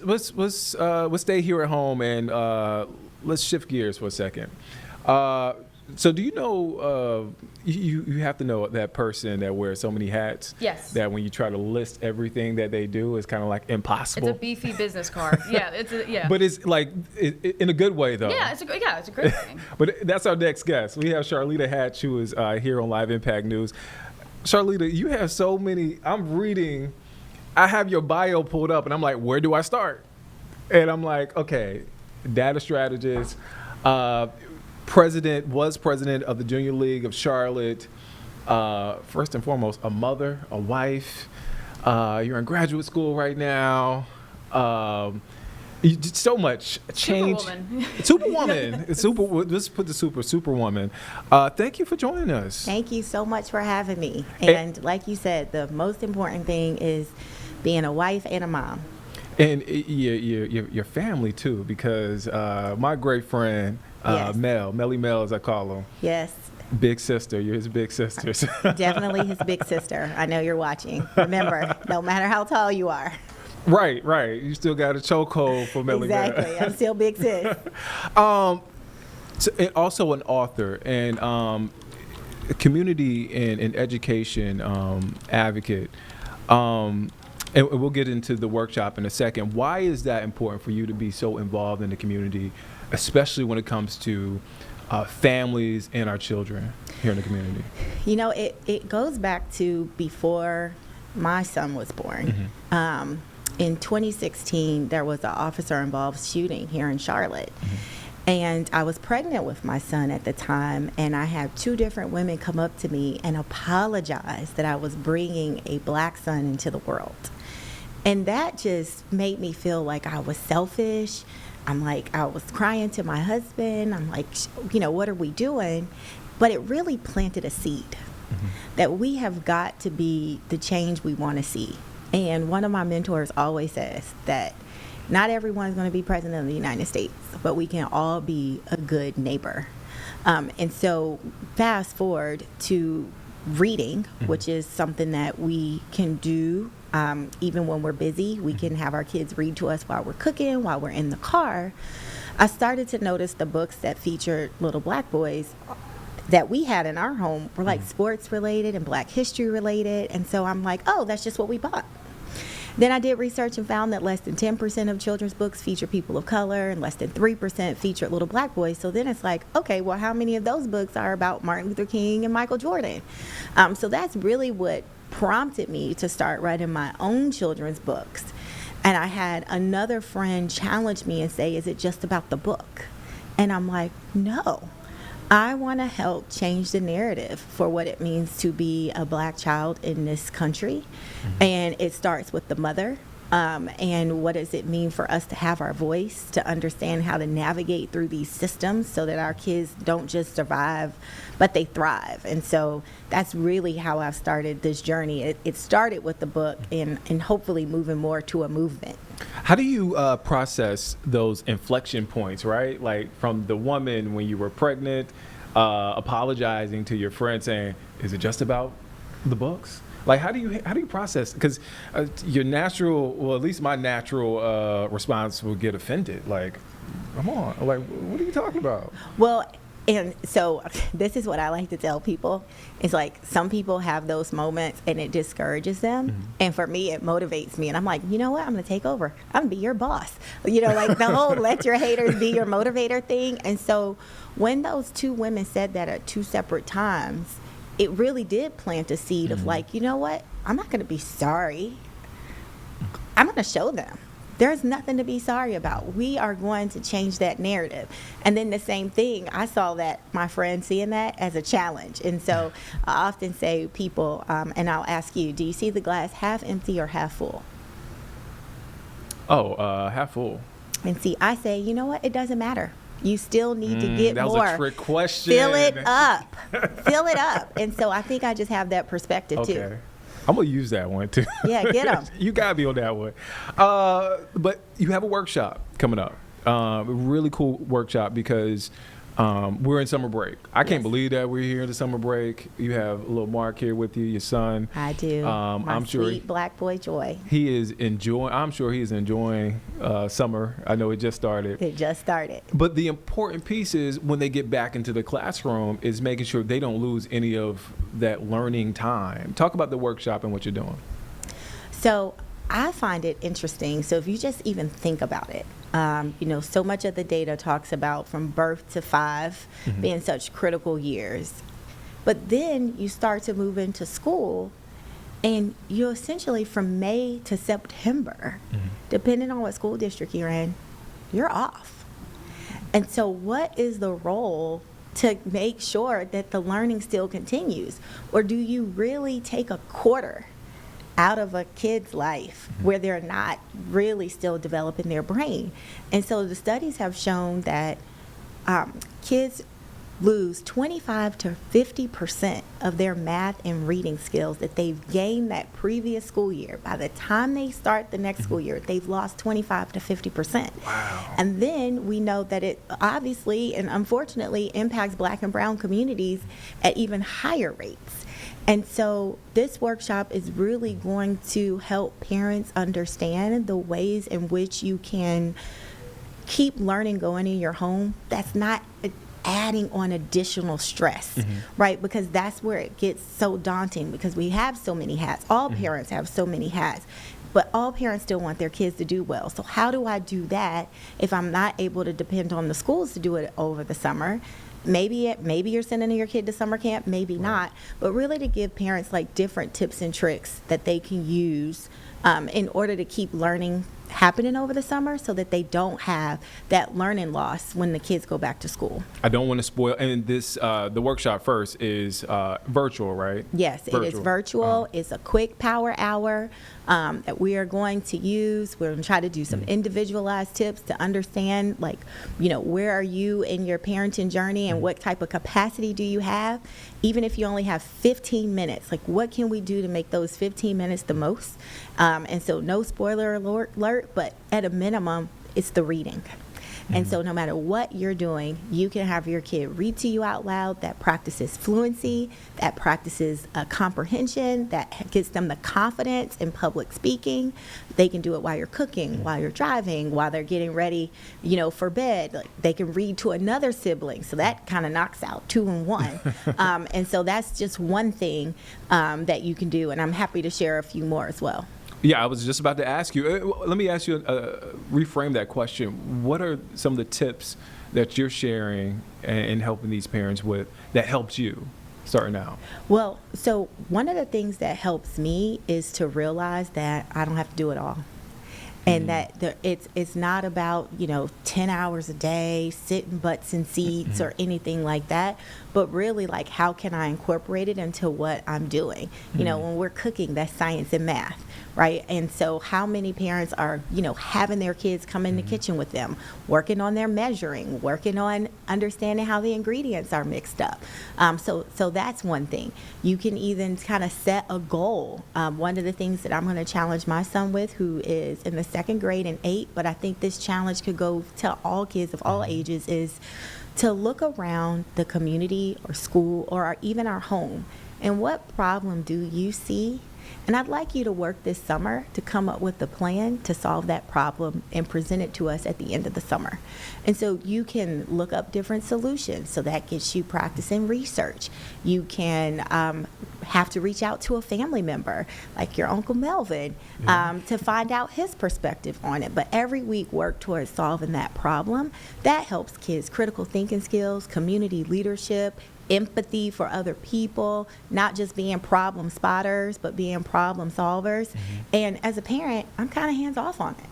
let's stay here at home and let's shift gears for a second. So do you know you have to know that person that wears so many hats? Yes. That when you try to list everything that they do, it's kind of like impossible. It's a beefy business card. Yeah. But it's like in a good way though. Yeah, it's a great thing. But that's our next guest. We have Charlitta Hatch, who is here on Live Impact News. Charlitta, you have so many. I have your bio pulled up, and I'm like, where do I start? And I'm like, okay, data strategist. Was president of the Junior League of Charlotte. First and foremost, a mother, a wife. You're in graduate school right now. You did so much change. Superwoman. Let's put the superwoman. Thank you for joining us. Thank you so much for having me. And like you said, the most important thing is being a wife and a mom. And your family too, because my great friend. Yes. Melly Mel, as I call him. Yes. Big sister. You're his big sister. Definitely his big sister. I know you're watching. Remember, no matter how tall you are. Right. You still got a chokehold for Melly Mel. Exactly. I'm still big sis. And also an author and community and education advocate. And we'll get into the workshop in a second. Why is that important for you to be so involved in the community, especially when it comes to families and our children here in the community? You know, it goes back to before my son was born. Mm-hmm. In 2016, there was an officer-involved shooting here in Charlotte. Mm-hmm. And I was pregnant with my son at the time, and I had two different women come up to me and apologize that I was bringing a black son into the world. And that just made me feel like I was selfish. I was crying to my husband. I'm like, what are we doing? But it really planted a seed that we have got to be the change we want to see. And one of my mentors always says that not everyone's going to be president of the United States, but we can all be a good neighbor. And so fast forward to reading, which is something that we can do even when we're busy. We can have our kids read to us while we're cooking, while we're in the car. I started to notice the books that featured little black boys that we had in our home were like sports related and black history related. And so I'm like, oh, that's just what we bought. Then I did research and found that less than 10% of children's books feature people of color and less than 3% feature little black boys. So then it's like, okay, well, how many of those books are about Martin Luther King and Michael Jordan? So that's really what prompted me to start writing my own children's books. And I had another friend challenge me and say, is it just about the book? And I'm like, no. I want to help change the narrative for what it means to be a black child in this country. And it starts with the mother. And what does it mean for us to have our voice, to understand how to navigate through these systems so that our kids don't just survive, but they thrive. And so that's really how I've started this journey. It started with the book and hopefully moving more to a movement. How do you process those inflection points, right? Like from the woman when you were pregnant, apologizing to your friend saying, is it just about the books? Like, how do you process? Because your natural, well, at least my natural response will get offended. Like, come on, like, what are you talking about? Well, and so this is what I like to tell people. It's like some people have those moments and it discourages them. And for me, it motivates me. And I'm like, you know what? I'm going to take over. I'm going to be your boss. Like the whole let your haters be your motivator thing. And so when those two women said that at two separate times, it really did plant a seed of like, you know what? I'm not going to be sorry. I'm going to show them. There's nothing to be sorry about. We are going to change that narrative. And then the same thing, I saw that my friend seeing that as a challenge. And so I often say people, and I'll ask you, do you see the glass half empty or half full? Half full. And see, I say, you know what? It doesn't matter. You still need to get that more. That was a trick question. Fill it up. Fill it up. And so I think I just have that perspective too. I'm going to use that one too. Yeah, get them. You got to be on that one. But you have a workshop coming up. A really cool workshop because We're in summer break. I can't Yes. believe that we're here in the summer break. You have a little Mark here with you, your son. I do. My I'm sure sweet black boy Joy. he is enjoying. I'm sure he is enjoying summer. I know it just started. It just started. But the important piece is when they get back into the classroom is making sure they don't lose any of that learning time. Talk about the workshop and what you're doing. So I find it interesting. So if you just even think about it, so much of the data talks about from birth to 5 being such critical years. But then you start to move into school, and you essentially from May to September, depending on what school district you're in, you're off. And so what is the role to make sure that the learning still continues? Or do you really take a quarter out of a kid's life where they're not really still developing their brain? And so the studies have shown that kids lose 25 to 50% of their math and reading skills that they've gained that previous school year. By the time they start the next school year, they've lost 25 to 50%. Wow. And then we know that it obviously and unfortunately impacts Black and brown communities at even higher rates. And so this workshop is really going to help parents understand the ways in which you can keep learning going in your home. That's not adding on additional stress, right? Because that's where it gets so daunting, because we have so many hats. All parents have so many hats, but all parents still want their kids to do well. So how do I do that if I'm not able to depend on the schools to do it over the summer? Maybe you're sending your kid to summer camp, maybe not, but really to give parents like different tips and tricks that they can use in order to keep learning happening over the summer so that they don't have that learning loss when the kids go back to school. I don't want to spoil. And this, the workshop first is virtual, right? Yes, it is virtual. It's a quick power hour that we are going to use. We're going to try to do some individualized tips to understand, like, where are you in your parenting journey and what type of capacity do you have? Even if you only have 15 minutes, like what can we do to make those 15 minutes the most? And so no spoiler alert, but at a minimum, it's the reading. And so no matter what you're doing, you can have your kid read to you out loud. That practices fluency, that practices comprehension, that gets them the confidence in public speaking. They can do it while you're cooking, while you're driving, while they're getting ready, for bed. Like, they can read to another sibling. So that kind of knocks out 2 in 1. And so that's just one thing that you can do. And I'm happy to share a few more as well. Yeah, I was just about to ask you. Let me ask you, reframe that question. What are some of the tips that you're sharing and helping these parents with that helps you starting out? Well, so one of the things that helps me is to realize that I don't have to do it all. And that it's not about, 10 hours a day, sitting butts in seats or anything like that, but really like how can I incorporate it into what I'm doing? When we're cooking, that's science and math, right? And so how many parents are, having their kids come in the kitchen with them, working on their measuring, working on understanding how the ingredients are mixed up. So that's one thing. You can even kind of set a goal. One of the things that I'm going to challenge my son with, who is in the 2nd grade and 8, but I think this challenge could go to all kids of all ages, is to look around the community or school or even our home, and what problem do you see? And I'd like you to work this summer to come up with a plan to solve that problem and present it to us at the end of the summer. And so you can look up different solutions. So that gets you practicing research. You can have to reach out to a family member, like your Uncle Melvin, to find out his perspective on it. But every week work towards solving that problem. That helps kids' critical thinking skills, community leadership, empathy for other people, not just being problem spotters, but being problem solvers. And as a parent, I'm kind of hands off on it,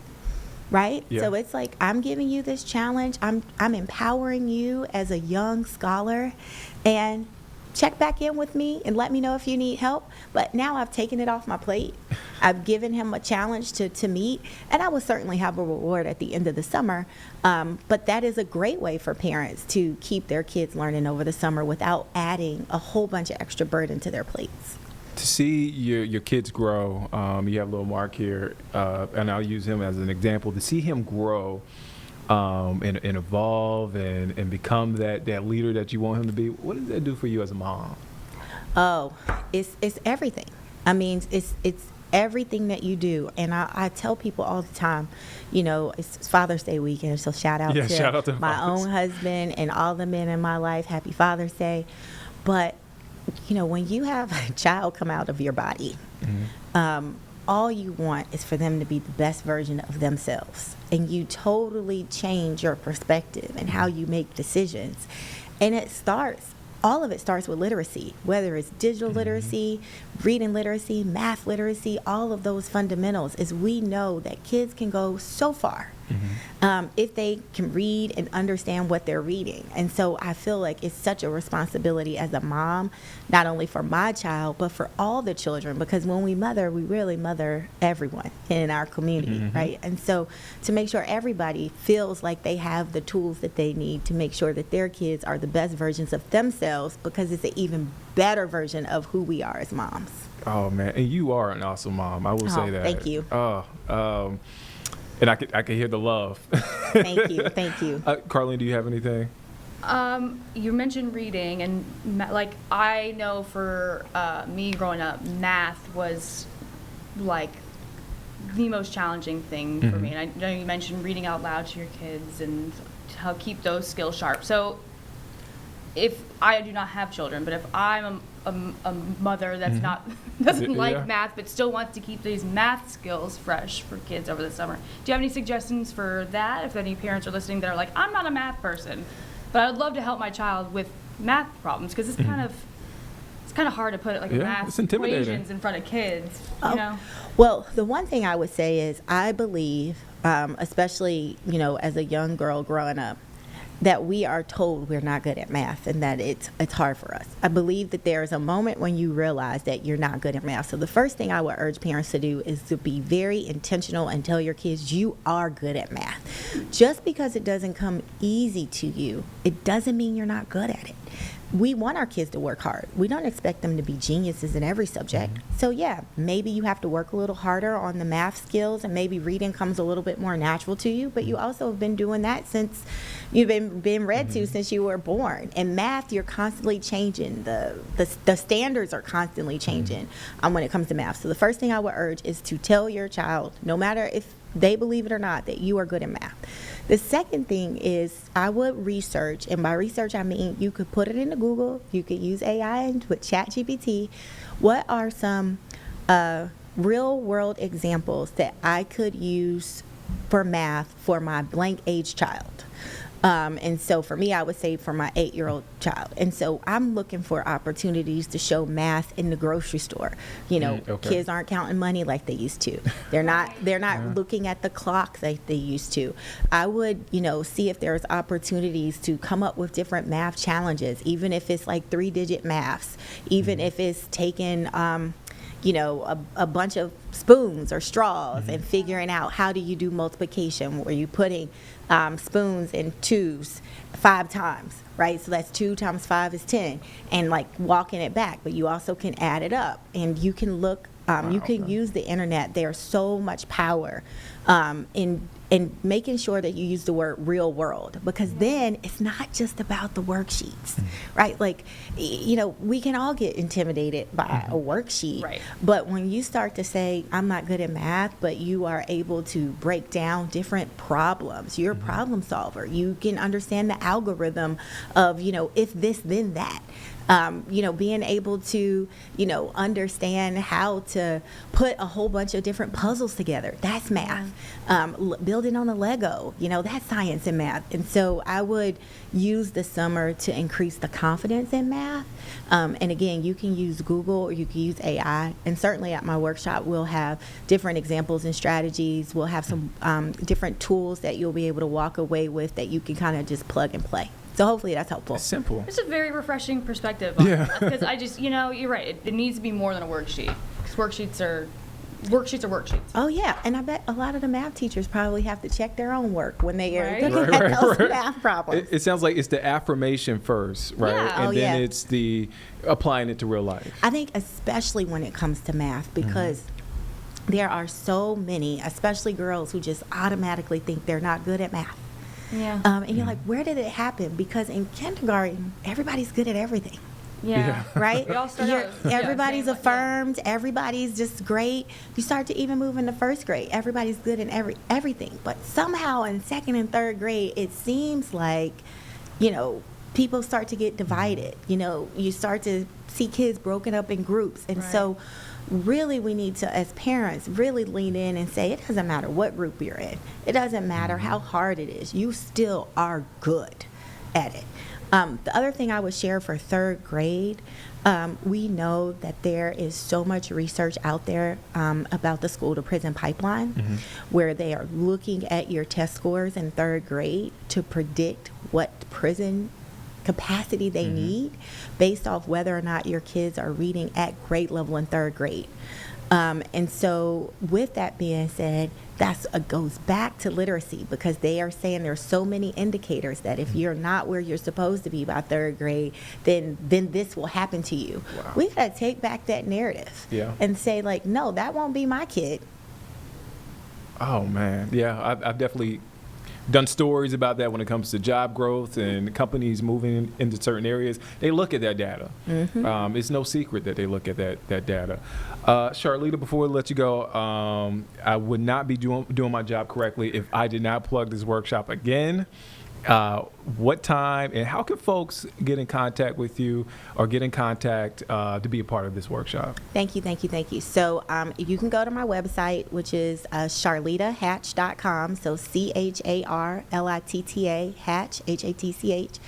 right? Yeah. So it's like, I'm giving you this challenge. I'm empowering you as a young scholar, and check back in with me and let me know if you need help. But now I've taken it off my plate. I've given him a challenge to meet, and I will certainly have a reward at the end of the summer. But that is a great way for parents to keep their kids learning over the summer without adding a whole bunch of extra burden to their plates. To see your kids grow, you have little Mark here, and I'll use him as an example. To see him grow and evolve and become that leader that you want him to be, what does that do for you as a mom? Oh, it's everything. I mean, it's everything that you do. And I tell people all the time, it's Father's Day weekend, so shout out to my own husband and all the men in my life. Happy Father's Day. But, when you have a child come out of your body, all you want is for them to be the best version of themselves. And you totally change your perspective and how you make decisions. And all of it starts with literacy, whether it's digital literacy, reading literacy, math literacy, all of those fundamentals, is we know that kids can go so far if they can read and understand what they're reading. And so I feel like it's such a responsibility as a mom, not only for my child, but for all the children, because when we mother, we really mother everyone in our community, right? And so to make sure everybody feels like they have the tools that they need to make sure that their kids are the best versions of themselves, because it's an even better version of who we are as moms. Oh, man. And you are an awesome mom. I will say that. Thank you. And I could hear the love. Thank you. Thank you. Carlene, do you have anything? You mentioned reading, and I know for me growing up, math was like the most challenging thing for me. And I know you mentioned reading out loud to your kids and how keep those skills sharp. So if I do not have children, but if I'm a mother that's doesn't like math but still wants to keep these math skills fresh for kids over the summer, do you have any suggestions for that? If any parents are listening that are like, I'm not a math person, but I would love to help my child with math problems, because it's kind of hard to put math equations in front of kids. You know? Well, the one thing I would say is I believe, especially as a young girl growing up, that we are told we're not good at math and that it's hard for us. I believe that there is a moment when you realize that you're not good at math. So the first thing I would urge parents to do is to be very intentional and tell your kids you are good at math. Just because it doesn't come easy to you, it doesn't mean you're not good at it. We want our kids to work hard. We don't expect them to be geniuses in every subject. So yeah, maybe you have to work a little harder on the math skills, and maybe reading comes a little bit more natural to you, but you also have been doing that since you've been read to since you were born. And math, you're constantly changing. The standards are constantly changing when it comes to math. So the first thing I would urge is to tell your child, no matter if they believe it or not, that you are good at math. The second thing is I would research, and by research I mean you could put it into Google, you could use AI and with ChatGPT. What are some real world examples that I could use for math for my blank age child? And so for me, I would say for my 8-year-old child. And so I'm looking for opportunities to show math in the grocery store. Kids aren't counting money like they used to. They're not looking at the clock like they used to. I would, see if there's opportunities to come up with different math challenges, even if it's like 3-digit maths, even if it's taking, a bunch of spoons or straws and figuring out how do you do multiplication, where you putting spoons in twos 5 times, right? So that's 2 times 5 is 10, and walking it back, but you also can add it up, and you can look, you can use the internet. There's so much power in making sure that you use the word real world, because then it's not just about the worksheets, right? We can all get intimidated by a worksheet, right? But when you start to say, I'm not good at math, but you are able to break down different problems, you're a problem solver, you can understand the algorithm of, if this, then that. Being able to, understand how to put a whole bunch of different puzzles together. That's math. Building on a Lego, that's science and math. And so I would use the summer to increase the confidence in math. And again, you can use Google or you can use AI. And certainly at my workshop, we'll have different examples and strategies. We'll have some different tools that you'll be able to walk away with that you can kind of just plug and play. So hopefully that's helpful. It's simple. It's a very refreshing perspective on that, because I just, you're right. It needs to be more than a worksheet, because worksheets are worksheets. Oh yeah, and I bet a lot of the math teachers probably have to check their own work when they are Right. looking at those math problems. It sounds like it's the affirmation first, right? Yeah. And then it's the applying it to real life. I think especially when it comes to math, because there are so many, especially girls, who just automatically think they're not good at math. Yeah. And you're like, where did it happen? Because in kindergarten, everybody's good at everything. Yeah. Right? We all start out as- Everybody's yeah, same, yeah. affirmed. Everybody's just great. You start to even move into first grade. Everybody's good in everything. But somehow in second and third grade, it seems like, people start to get divided. You start to see kids broken up in groups. And Right. so really we need to, as parents, really lean in and say, it doesn't matter what group you're in. It doesn't matter how hard it is. You still are good at it. The other thing I would share for third grade, we know that there is so much research out there about the school to prison pipeline, where they are looking at your test scores in third grade to predict what prison capacity they need based off whether or not your kids are reading at grade level in third grade. And so with that being said, that goes back to literacy, because they are saying there's so many indicators that if you're not where you're supposed to be by third grade, then this will happen to you. Wow. We got to take back that narrative and say, like, no, that won't be my kid. Oh, man. Yeah, I've definitely done stories about that when it comes to job growth and companies moving into certain areas. They look at that data. It's no secret that they look at that data. Charlitta, before we let you go, I would not be doing my job correctly if I did not plug this workshop again. What time and how can folks get in contact with you or get in contact to be a part of this workshop? Thank you. So you can go to my website, which is charlittahatch.com. So CHARLITTA Hatch, HATCH.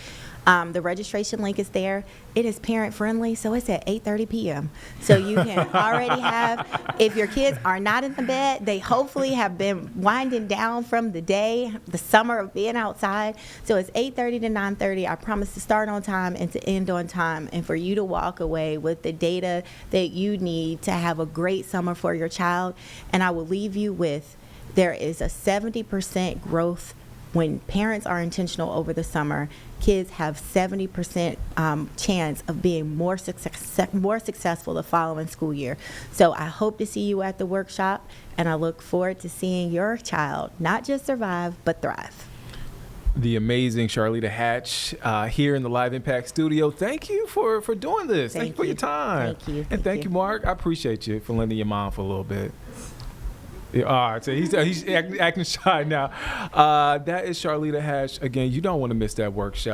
The registration link is there. It is parent friendly, so it's at 8:30 p.m. So you can already have, if your kids are not in the bed, they hopefully have been winding down from the day, the summer of being outside. So it's 8:30 to 9:30. I promise to start on time and to end on time, and for you to walk away with the data that you need to have a great summer for your child. And I will leave you with, there is a 70% growth when parents are intentional over the summer. Kids have 70% chance of being more successful the following school year. So I hope to see you at the workshop, and I look forward to seeing your child not just survive, but thrive. The amazing Charlitta Hatch here in the Live Impact Studio. Thank you for doing this. Thank you for your time. Thank you. And thank you, Mark. I appreciate you for lending your mom for a little bit. Yeah, all right, so he's acting shy now. That is Charlitta Hatch. Again, you don't want to miss that workshop.